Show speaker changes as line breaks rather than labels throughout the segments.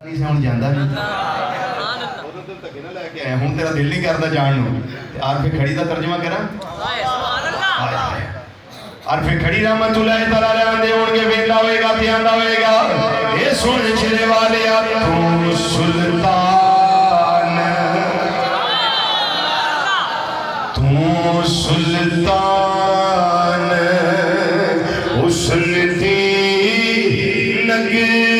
ہوں جانا ہوں تیرا دل نہیں کرتا جان عارف کھڑی کا ترجمہ کرا عارف کھڑی رحمت اللہ تعالیٰ آندے ہون گے ویلا ہوئے گا پیاندا ہوئے گا اے سن چھڑے والے تو سلطان حسن دی نگری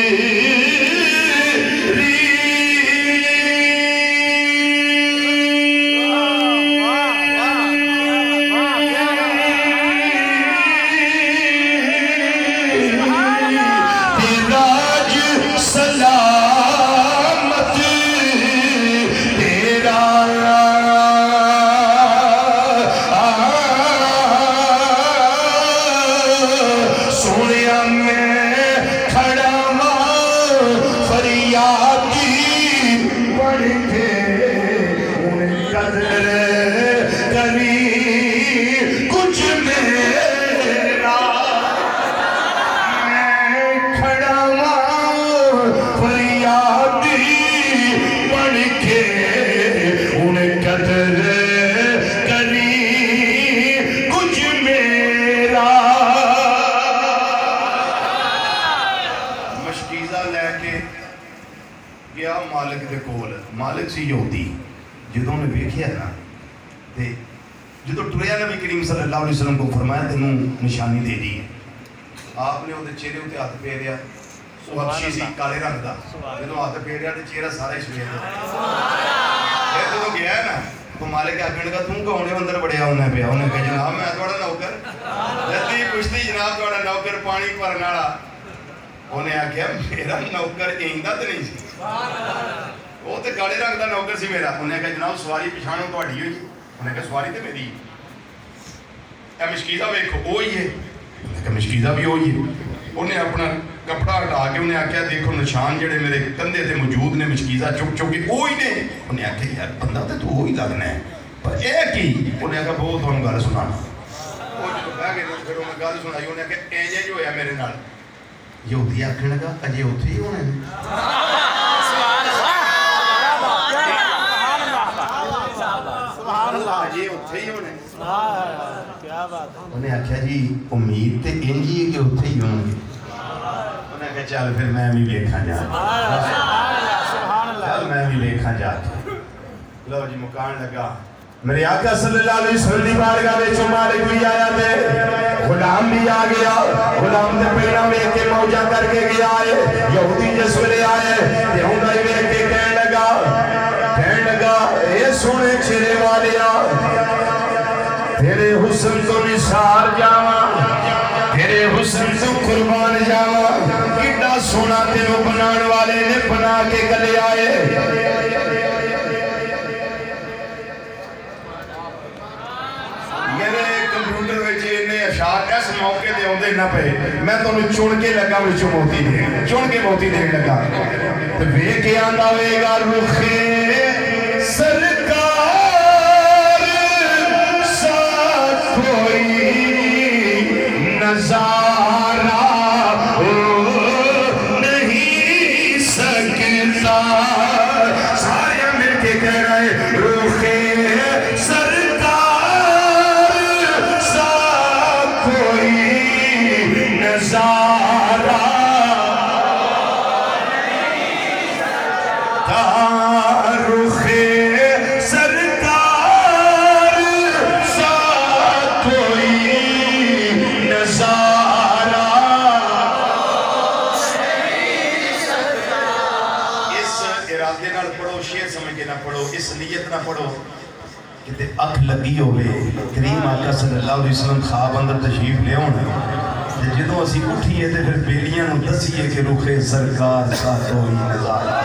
مالک سی یہودی جدوں نے ویکھیا نا تے جدوں ٹریا نبی کریم صلی اللہ علیہ وسلم کو فرمایا تینوں نشانی دے دی آپ نے وہ چہرے اتنے ہاتھ پھیریا وہ حبشی سی کالے رنگ دا جدوں ہاتھ پھیریا تے چہرہ سارا ہی سفید پھر جدوں گیا ہے نا تو مالک آکھن لگا تم کون ہے اندر بڑیا ہونا پیا انہیں کہا جناب میں تھوڑا نوکر جلدی پوچھتی جناب تھوڑا نوکر پانی بھرن والا انہیں آکھیا میرا نوکر ایندا تے نہیں سی وہ تو کالے رنگ دا نوکر سی میرا انہیں کہا جناب سواری پچھانوں تو اڑی ہوئی انہیں کہا سواری تو میری اے مشکیزہ ویکھو وہی ہے انہیں کہا مشکیزہ بھی وہی ہے انہیں اپنا کپڑا ہٹا کے انہیں آکھیا دیکھو نشان جڑے میرے کندھے تے موجود نے مشکیزہ چک کے وہی نے انہیں آکھیا یار بندہ تو وہی لگنا ہے پر اے کی انہیں کہا بہت تھانوں گل سنانا وہ جو کہہ کے پھر انہیں گل سنائی انہیں کہا ایجے جو ہے میرے نال یہودی آکھن لگا اجے اوتھے ہی ہونے انہیں آکھیا جی امید تے انجی ہے کہ اتھے ہی ہوں گے انہیں کہا چل پھر میں بھی لیکھاں جاتا چل میں بھی لیکھاں جاتا لو جی مکان لگا میرے آقا صلی اللہ علیہ وسلم دی بارگاہ میں مالک بھی آیا تھے غلام بھی آ گیا غلام تے پہنا میں کے موجہ کر کے گیا ہے یہودی جس ویلے آئے تے ہوندا ہی ویکھ کے کہنے لگا اے سونے چہرے والیا تیرے حسن تو نثار جاواں تیرے حسن تو قربان جاواں کتنا سونا تینوں بنان والے نے بنا کے گلے آئے میرے کمپیوٹر وچ نے اشعار اس موقع دے ہوندے نہ پے میں تانوں چن کے لگا وچ موتی دے چن کے موتی دین لگا تے ویکھ کے آندا ہوئے گا رخے سرکار ساتھ کوئی نظارہ نہیں سکتا سارے مل کے کہہ رہے رخے سرکار ساتھ کوئی نظارہ اس نیت نہ پڑھو کہ تے اکھ لگی ہوئے کریم آقا صلی اللہ علیہ وسلم خواب اندر تشریف لے ہونے جدوں اسی اٹھیے تے پھر بیلیاں نو دسیے کہ رخے سرکار ساتھ ہوئی نظارہ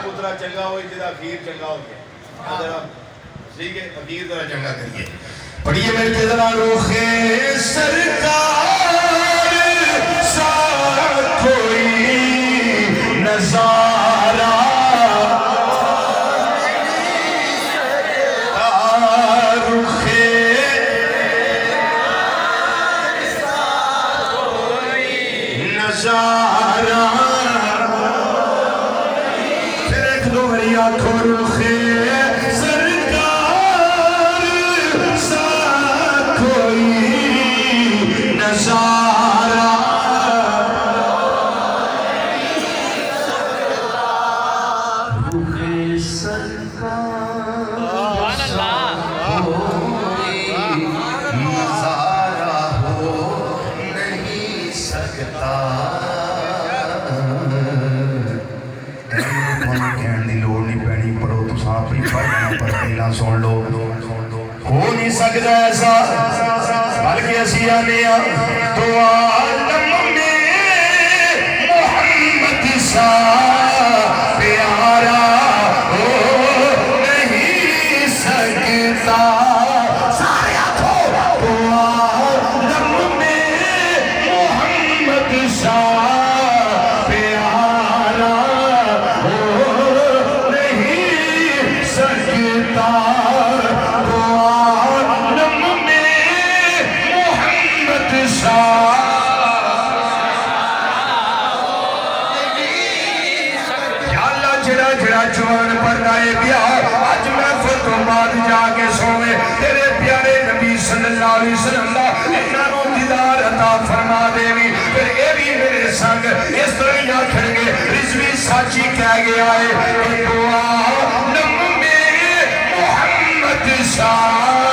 پترہ چنگا ہوئی جدہ اخیر چنگا ہو گیا ٹھیک ہے اخیر ذرا چنگا کریے پڑھیے میرے کے ذرا رخے سرکار ساتھ ہوئی نظارہ نظارہ
آنکھوں رخے سرکار سا کوئی نظارہ رخے سرکار سا کوئی نظارہ ہو نہیں سکتا
سن لو ہو نہیں سکتا ایسا بلکہ اسی آنے تو عالم میں محمد سا پیارا ہو نہیں سکتا سارے ہاتھوں تو عالم میں محمد سا پیارا ہو نہیں سکتا جوان پردائے بیار آج محفل تو بعد جا کے سوئے تیرے پیارے نبی صلی اللہ علیہ وسلم دا انہوں دیدار عطا فرما دے بھی پھر اے بھی میرے سنگ اس طرح یا کھڑے رضوی ساچی کہہ گیا ہے کہ دعا نم میں محمد شاہ